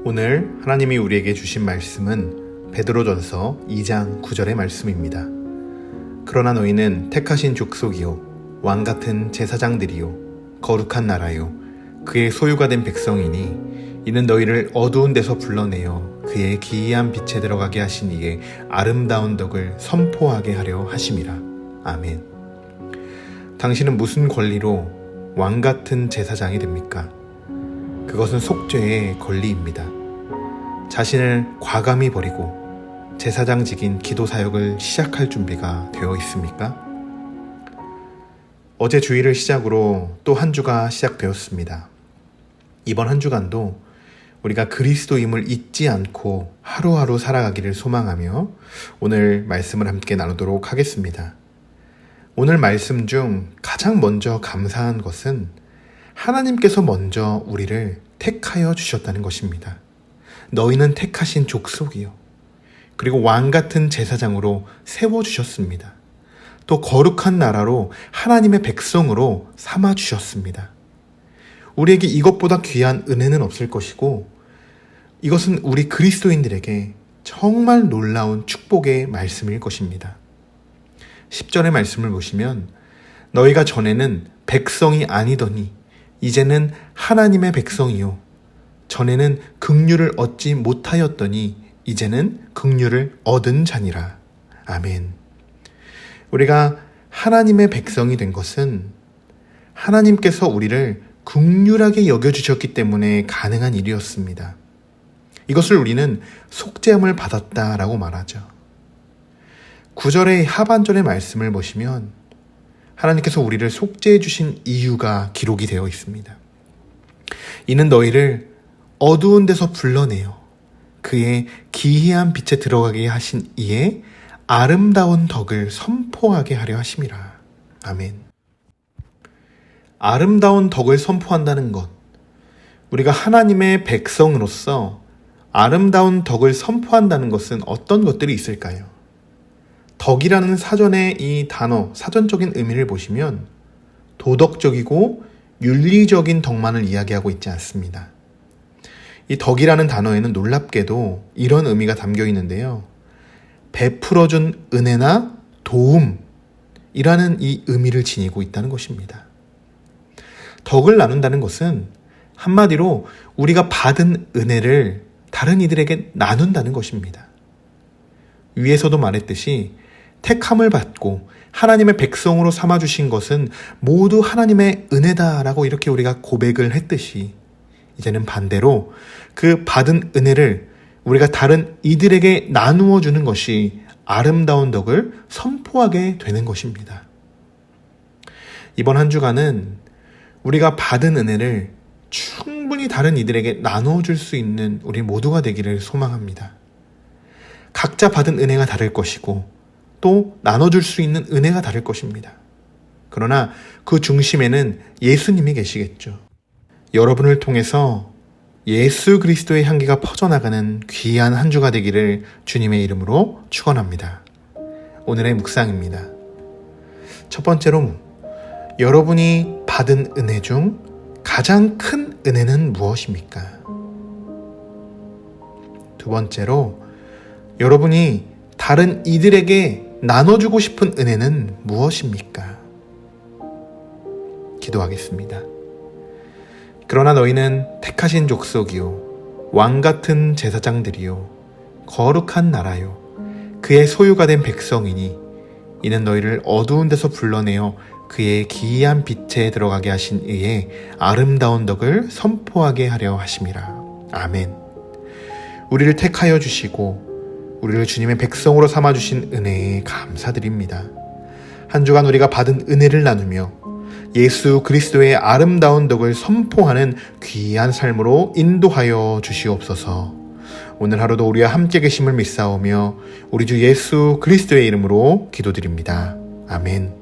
오늘 하나님이 우리에게 주신 말씀은 베드로전서 2장 9절의 말씀입니다. 그러나 너희는 택하신 족속이요 왕같은 제사장들이요 거룩한 나라요 그의 소유가 된 백성이니 이는 너희를 어두운 데서 불러내어 그의 기이한 빛에 들어가게 하신 이의 아름다운 덕을 선포하게 하려 하심이라. 아멘. 당신은 무슨 권리로 왕같은 제사장이 됩니까? 그것은 속죄의 권리입니다. 자신을 과감히 버리고 제사장직인 기도사역을 시작할 준비가 되어 있습니까? 어제 주일을 시작으로 또 한 주가 시작되었습니다. 이번 한 주간도 우리가 그리스도임을 잊지 않고 하루하루 살아가기를 소망하며 오늘 말씀을 함께 나누도록 하겠습니다. 오늘 말씀 중 가장 먼저 감사한 것은 하나님께서 먼저 우리를 택하여 주셨다는 것입니다. 너희는 택하신 족속이요. 그리고 왕같은 제사장으로 세워주셨습니다. 또 거룩한 나라로 하나님의 백성으로 삼아주셨습니다. 우리에게 이것보다 귀한 은혜는 없을 것이고 이것은 우리 그리스도인들에게 정말 놀라운 축복의 말씀일 것입니다. 10절의 말씀을 보시면 너희가 전에는 백성이 아니더니 이제는 하나님의 백성이요 전에는 긍휼을 얻지 못하였더니 이제는 긍휼을 얻은 자니라. 아멘. 우리가 하나님의 백성이 된 것은 하나님께서 우리를 긍휼하게 여겨주셨기 때문에 가능한 일이었습니다. 이것을 우리는 속죄함을 받았다라고 말하죠. 9절의 하반절의 말씀을 보시면 하나님께서 우리를 속죄해 주신 이유가 기록이 되어 있습니다. 이는 너희를 어두운 데서 불러내어 그의 기이한 빛에 들어가게 하신 이의 아름다운 덕을 선포하게 하려 하심이라. 아멘. 아름다운 덕을 선포한다는 것, 우리가 하나님의 백성으로서 아름다운 덕을 선포한다는 것은 어떤 것들이 있을까요? 덕이라는 사전의 이 단어, 사전적인 의미를 보시면 도덕적이고 윤리적인 덕만을 이야기하고 있지 않습니다. 이 덕이라는 단어에는 놀랍게도 이런 의미가 담겨 있는데요. 베풀어준 은혜나 도움이라는 이 의미를 지니고 있다는 것입니다. 덕을 나눈다는 것은 한마디로 우리가 받은 은혜를 다른 이들에게 나눈다는 것입니다. 위에서도 말했듯이 택함을 받고 하나님의 백성으로 삼아주신 것은 모두 하나님의 은혜다라고 이렇게 우리가 고백을 했듯이 이제는 반대로 그 받은 은혜를 우리가 다른 이들에게 나누어 주는 것이 아름다운 덕을 선포하게 되는 것입니다. 이번 한 주간은 우리가 받은 은혜를 충분히 다른 이들에게 나누어 줄 수 있는 우리 모두가 되기를 소망합니다. 각자 받은 은혜가 다를 것이고 또 나눠줄 수 있는 은혜가 다를 것입니다. 그러나 그 중심에는 예수님이 계시겠죠. 여러분을 통해서 예수 그리스도의 향기가 퍼져나가는 귀한 한 주가 되기를 주님의 이름으로 축원합니다. 오늘의 묵상입니다. 첫 번째로, 여러분이 받은 은혜 중 가장 큰 은혜는 무엇입니까? 두 번째로, 여러분이 다른 이들에게 나눠주고 싶은 은혜는 무엇입니까? 기도하겠습니다. 그러나 너희는 택하신 족속이요 왕같은 제사장들이요 거룩한 나라요 그의 소유가 된 백성이니 이는 너희를 어두운 데서 불러내어 그의 기이한 빛에 들어가게 하신 이의 아름다운 덕을 선포하게 하려 하심이라. 아멘. 우리를 택하여 주시고 우리를 주님의 백성으로 삼아주신 은혜에 감사드립니다. 한 주간 우리가 받은 은혜를 나누며 예수 그리스도의 아름다운 덕을 선포하는 귀한 삶으로 인도하여 주시옵소서. 오늘 하루도 우리와 함께 계심을 믿사오며 우리 주 예수 그리스도의 이름으로 기도드립니다. 아멘.